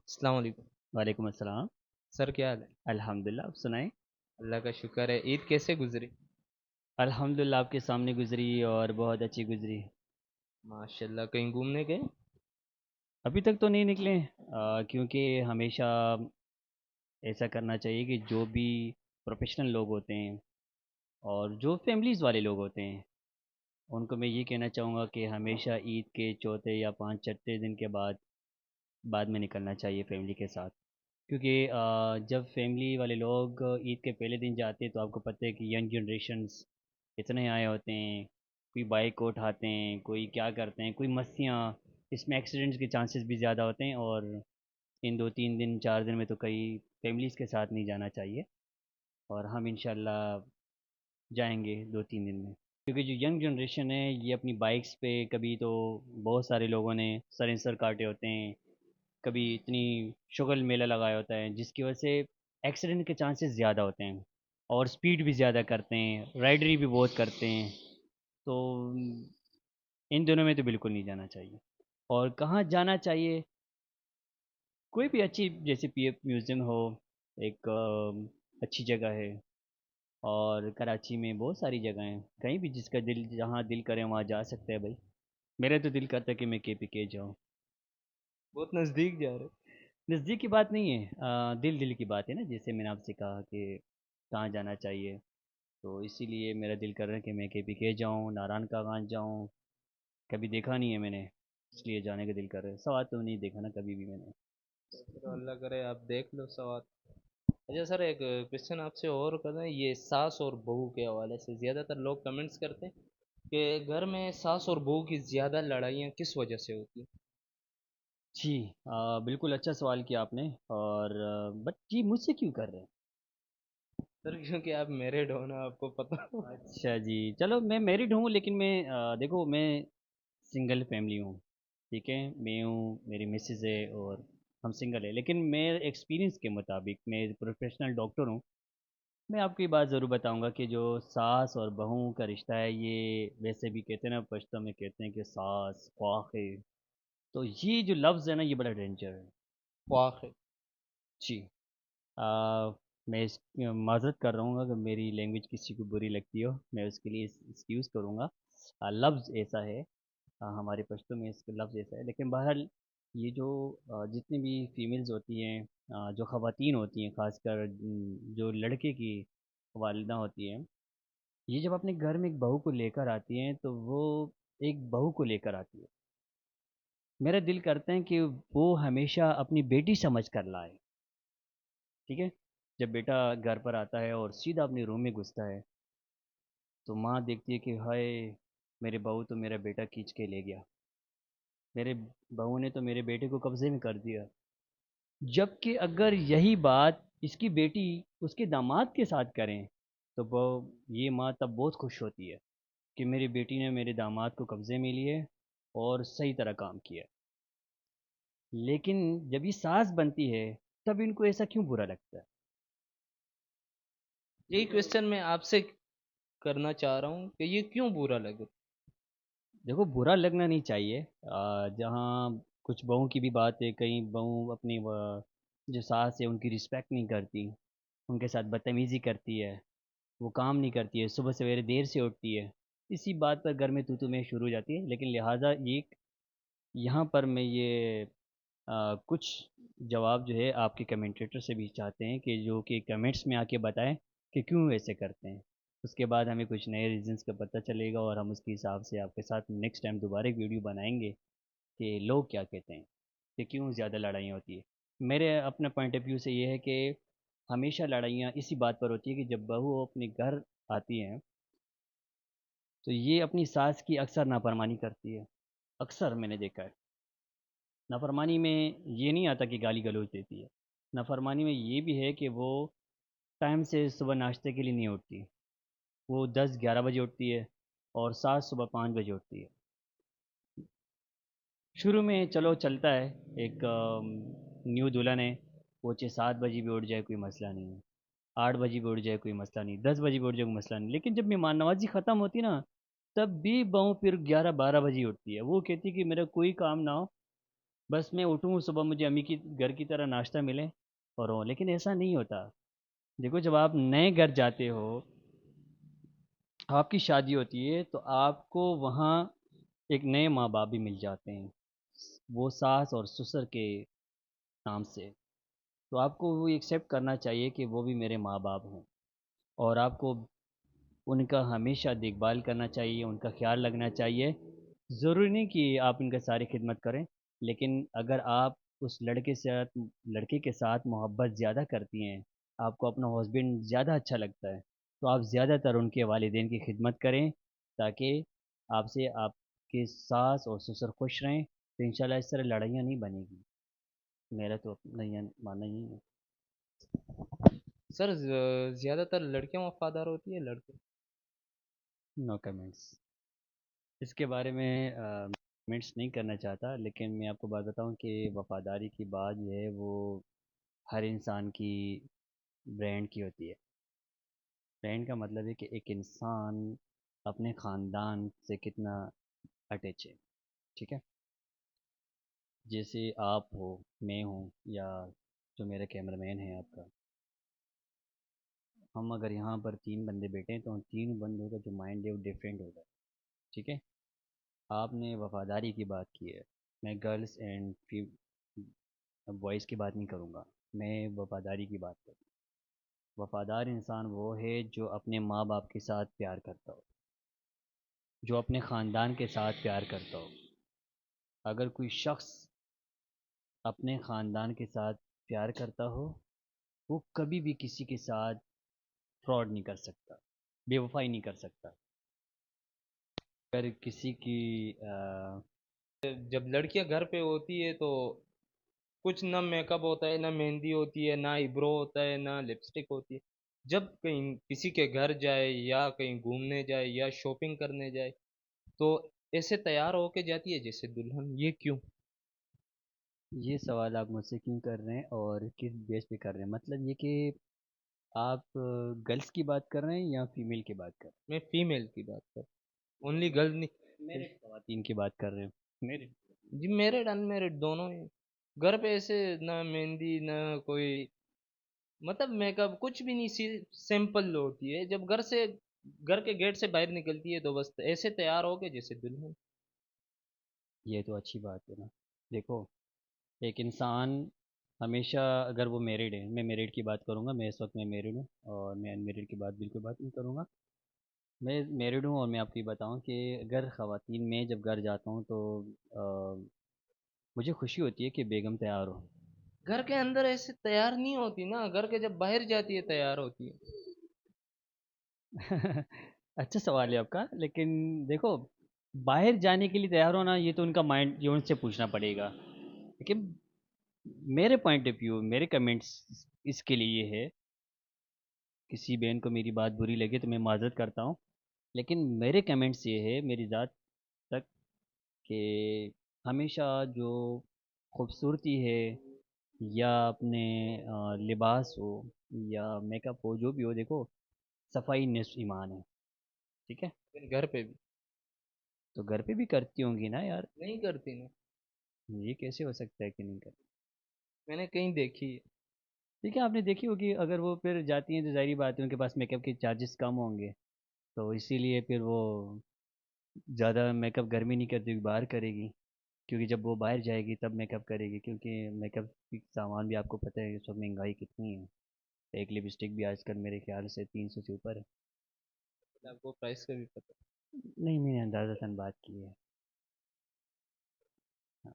अस्सलाम वालेकुम। वालेकुम अस्सलाम। सर क्या हाल है? अल्हम्दुलिल्लाह, आप सुनाएं। अल्लाह का शुक्र है। ईद कैसे गुजरी? अल्हम्दुलिल्लाह आपके सामने गुजरी और बहुत अच्छी गुजरी। माशाल्लाह, कहीं घूमने गए? अभी तक तो नहीं निकले क्योंकि हमेशा ऐसा करना चाहिए कि जो भी प्रोफेशनल लोग होते हैं और जो फैमिलीज़ वाले लोग होते हैं उनको मैं ये कहना चाहूँगा कि हमेशा ईद के चौथे या पाँच छठे दिन के बाद बाद में निकलना चाहिए फैमिली के साथ। क्योंकि जब फैमिली वाले लोग ईद के पहले दिन जाते हैं तो आपको पता है कि यंग जनरेशन्स इतने आए होते हैं। कोई बाइक को उठाते हैं, कोई क्या करते हैं, कोई मस्तियाँ। इसमें एक्सीडेंट्स के चांसेस भी ज़्यादा होते हैं और इन 2 3 दिन 4 दिन में तो कई फैमिलीज़ के साथ नहीं जाना चाहिए। और हम इंशाल्लाह जाएंगे 2 3 दिन में। क्योंकि जो यंग जनरेशन है ये अपनी बाइक्स पे कभी तो बहुत सारे लोगों ने सरेंसर काटे होते हैं, कभी इतनी शुगल मेला लगाया होता है जिसकी वजह से एक्सीडेंट के चांसेस ज़्यादा होते हैं और स्पीड भी ज़्यादा करते हैं, राइडरी भी बहुत करते हैं। तो इन दिनों में तो बिल्कुल नहीं जाना चाहिए। और कहाँ जाना चाहिए? कोई भी अच्छी, जैसे पीएफ म्यूज़ियम हो, एक अच्छी जगह है। और कराची में बहुत सारी जगह हैं, कहीं भी जिसका दिल जहाँ दिल करे वहाँ जा सकते हैं भाई। मेरा तो दिल करता है कि मैं के जाऊँ। बहुत नज़दीक जा रहे। नज़दीक की बात नहीं है, दिल दिल की बात है ना, जैसे मैंने आपसे कहा कि कहाँ जाना चाहिए। तो इसीलिए मेरा दिल कर रहा है कि मैं के जाऊँ, नारायण का गंज जाऊँ। कभी देखा नहीं है मैंने, इसलिए जाने का दिल कर रहा है। सवाल तो नहीं देखा ना कभी भी मैंने। चलो अल्लाह करे आप देख लो सवाल। अच्छा सर, एक क्वेश्चन आपसे और करना है, ये सास और बहू के हवाले से ज़्यादातर लोग कमेंट्स करते हैं कि घर में सास और बहू की ज़्यादा लड़ाइयाँ किस वजह से होती हैं? जी, बिल्कुल अच्छा सवाल किया आपने। और बट जी मुझसे क्यों कर रहे हैं? सर क्योंकि आप मैरिड हो ना, आपको पता हो। अच्छा जी, चलो मैं मैरिड हूँ लेकिन मैं देखो मैं सिंगल फैमिली हूँ। ठीक है, मैं हूँ, मेरी मिसेज है और हम सिंगल है। लेकिन मेरे एक्सपीरियंस के मुताबिक, मैं प्रोफेशनल डॉक्टर हूँ, मैं आपको ये बात ज़रूर बताऊंगा कि जो सास और बहू का रिश्ता है ये वैसे भी कहते हैं ना, पश्तो में कहते हैं कि सास ख्वाह है। तो ये जो लफ्ज़ है ना ये बड़ा डेंजर है। वाह है। जी। आ, मैं इस माज़रत कर रहा हूँ अगर मेरी लैंग्वेज किसी को बुरी लगती हो, मैं उसके लिए एक्सक्यूज़ करूँगा। लफ्ज़ ऐसा है, हमारे पश्तो में इसका लफ्ज़ ऐसा है। लेकिन बहरहाल ये जो जितनी भी फीमेल्स होती हैं, जो ख़वातीन होती हैं, ख़ासकर जो लड़के की वालिदा होती हैं, ये जब अपने घर में एक बहू को लेकर आती हैं तो वो एक बहू को लेकर आती है। मेरा दिल करता है कि वो हमेशा अपनी बेटी समझ कर लाए। ठीक है, जब बेटा घर पर आता है और सीधा अपने रूम में घुसता है तो माँ देखती है कि हाय, मेरे बहू तो मेरा बेटा खींच के ले गया, मेरे बहू ने तो मेरे बेटे को कब्जे में कर दिया। जबकि अगर यही बात इसकी बेटी उसके दामाद के साथ करें तो वो, ये माँ तब बहुत खुश होती है कि मेरी बेटी ने मेरे दामाद को कब्जे में लिए और सही तरह काम किया। लेकिन जब ये सास बनती है तब इनको ऐसा क्यों बुरा लगता है? यही क्वेश्चन मैं आपसे करना चाह रहा हूँ कि ये क्यों बुरा लगे। देखो, बुरा लगना नहीं चाहिए। जहाँ कुछ बहू की भी बात है, कई बहू अपनी जो सास है उनकी रिस्पेक्ट नहीं करती, उनके साथ बदतमीज़ी करती है, वो काम नहीं करती है, सुबह सवेरे देर से उठती है। इसी बात पर घर में तू मैं शुरू हो जाती है। लेकिन लिहाजा ये यहाँ पर मैं ये कुछ जवाब जो है आपके कमेंटेटर से भी चाहते हैं कि जो कि कमेंट्स में आके बताएं कि क्यों ऐसे करते हैं। उसके बाद हमें कुछ नए रीजंस का पता चलेगा और हम उसके हिसाब से आपके साथ नेक्स्ट टाइम दोबारा एक वीडियो बनाएंगे कि लोग क्या कहते हैं कि क्यों ज़्यादा लड़ाइयाँ होती है। मेरे अपने पॉइंट ऑफ व्यू से ये है कि हमेशा लड़ाइयाँ इसी बात पर होती है कि जब बहू अपने घर आती हैं तो ये अपनी सास की अक्सर नाफरमानी करती है। अक्सर मैंने देखा है। नाफरमानी में ये नहीं आता कि गाली गलौज देती है, नाफरमानी में ये भी है कि वो टाइम से सुबह नाश्ते के लिए नहीं उठती। वो 10 11 बजे उठती है और सास सुबह 5 बजे उठती है। शुरू में चलो चलता है, एक न्यू दुल्हन है, वो 6 7 बजे भी उठ जाए कोई मसला नहीं है, 8 बजे भी उठ जाए कोई मसला नहीं, 10 बजे भी उठ जाए कोई मसला नहीं। लेकिन जब मेहमान नवाजी ख़त्म होती ना तब भी बहू फिर 11 12 बजे उठती है। वो कहती है कि मेरा कोई काम ना हो, बस मैं उठूँ सुबह मुझे अम्मी की घर की तरह नाश्ता मिले और हो, लेकिन ऐसा नहीं होता। देखो जब आप नए घर जाते हो, आपकी शादी होती है, तो आपको वहाँ एक नए माँ बाप भी मिल जाते हैं, वो सास और ससुर के नाम से। तो आपको वो एक्सेप्ट करना चाहिए कि वो भी मेरे माँ बाप हैं, और आपको उनका हमेशा देखभाल करना चाहिए, उनका ख्याल रखना चाहिए। ज़रूरी नहीं कि आप उनका सारी खिदमत करें, लेकिन अगर आप उस लड़के के साथ मोहब्बत ज़्यादा करती हैं, आपको अपना हस्बैंड ज़्यादा अच्छा लगता है, तो आप ज़्यादातर उनके वालिदैन की खिदमत करें, ताकि आपसे आपके सास और ससुर खुश रहें। तो इंशाल्लाह इस तरह लड़ाइयाँ नहीं बनेगी। मेरा तो अपना ये मानना ही है। सर ज़्यादातर लड़कियां वफादार होती है लड़के? No comments. इसके बारे में कमेंट्स नहीं करना चाहता, लेकिन मैं आपको बात बताऊं कि वफ़ादारी की बात जो है वो हर इंसान की ब्रांड की होती है। ब्रांड का मतलब है कि एक इंसान अपने ख़ानदान से कितना अटैच है। ठीक है। जैसे आप हो, मैं हूँ, या जो मेरा कैमरामैन है आपका, हम अगर यहाँ पर तीन बंदे बैठे हैं तो उन तीन बंदों का जो माइंड है वो डिफरेंट होगा। ठीक है। आपने वफ़ादारी की बात की है, मैं गर्ल्स एंड बॉयज़ की बात नहीं करूँगा, मैं वफ़ादारी की बात करूँ। वफ़ादार इंसान वो है जो अपने माँ बाप के साथ प्यार करता हो, जो अपने ख़ानदान के साथ प्यार करता हो। अगर कोई शख्स अपने ख़ानदान के साथ प्यार करता हो, वो कभी भी किसी के साथ फ्रॉड नहीं कर सकता, बेवफाई नहीं कर सकता। अगर किसी की जब लड़कियां घर पे होती है तो कुछ ना मेकअप होता है, ना मेहंदी होती है, ना आईब्रो होता है, ना लिपस्टिक होती है। जब कहीं किसी के घर जाए या कहीं घूमने जाए या शॉपिंग करने जाए तो ऐसे तैयार होके जाती है जैसे दुल्हन, ये क्यों? ये सवाल आप मुझसे क्यों कर रहे हैं और किस बेस पे कर रहे हैं, मतलब ये कि आप गर्ल्स की बात कर रहे हैं या फीमेल की बात कर मैं फीमेल की बात कर, रहे ओनली हैं? गर्ल नहीं। मेरे खवातीन की बात कर रहे हैं। मेरे जी मैरिड अनमेरिड दोनों ही। घर पे ऐसे ना मेहंदी ना कोई मतलब मेकअप कुछ भी नहीं, सी सिंपल होती है। जब घर के गेट से बाहर निकलती है तो बस ऐसे तैयार हो के जैसे दुल्हन। ये तो अच्छी बात है ना। देखो, एक इंसान हमेशा, अगर वो मैरिड है, मैं मैरिड की बात करूँगा, मैं इस वक्त मैं मैरिड हूँ और मैं अनमेरिड की बात बिल्कुल बात नहीं करूँगा। मैं मैरिड हूँ और मैं आपको ये बताऊँ कि अगर ख़वातीन, मैं जब घर जाता हूँ तो मुझे खुशी होती है कि बेगम तैयार हो। घर के अंदर ऐसे तैयार नहीं होती ना, घर के जब बाहर जाती है तैयार होती है। अच्छा सवाल है आपका, लेकिन देखो, बाहर जाने के लिए तैयार होना ये तो उनका माइंड, ये उनसे पूछना पड़ेगा। लेकिन मेरे पॉइंट ऑफ व्यू, मेरे कमेंट्स इसके लिए ये है, किसी बहन को मेरी बात बुरी लगे तो मैं माजरत करता हूँ, लेकिन मेरे कमेंट्स ये है मेरी ज़ात तक कि हमेशा जो खूबसूरती है, या अपने लिबास हो या मेकअप हो, जो भी हो, देखो, सफाई निस्फ ईमान है। ठीक है। लेकिन घर पे भी तो घर पे भी करती होंगी ना यार। नहीं करती ना। ये कैसे हो सकता है कि नहीं करती? मैंने कहीं देखी है। ठीक है, आपने देखी होगी, अगर वो फिर जाती हैं तो जाहिर बात है उनके पास मेकअप के चार्जेस कम होंगे, तो इसीलिए फिर वो ज़्यादा मेकअप घर में नहीं करती, बाहर करेगी। क्योंकि जब वो बाहर जाएगी तब मेकअप करेगी, क्योंकि मेकअप की सामान भी आपको पता है सब महंगाई कितनी है। एक लिपस्टिक भी आजकल मेरे ख्याल से 300 से ऊपर है। आपको प्राइस का भी पता नहीं, मैंने अंदाज़तन बात की है। हाँ।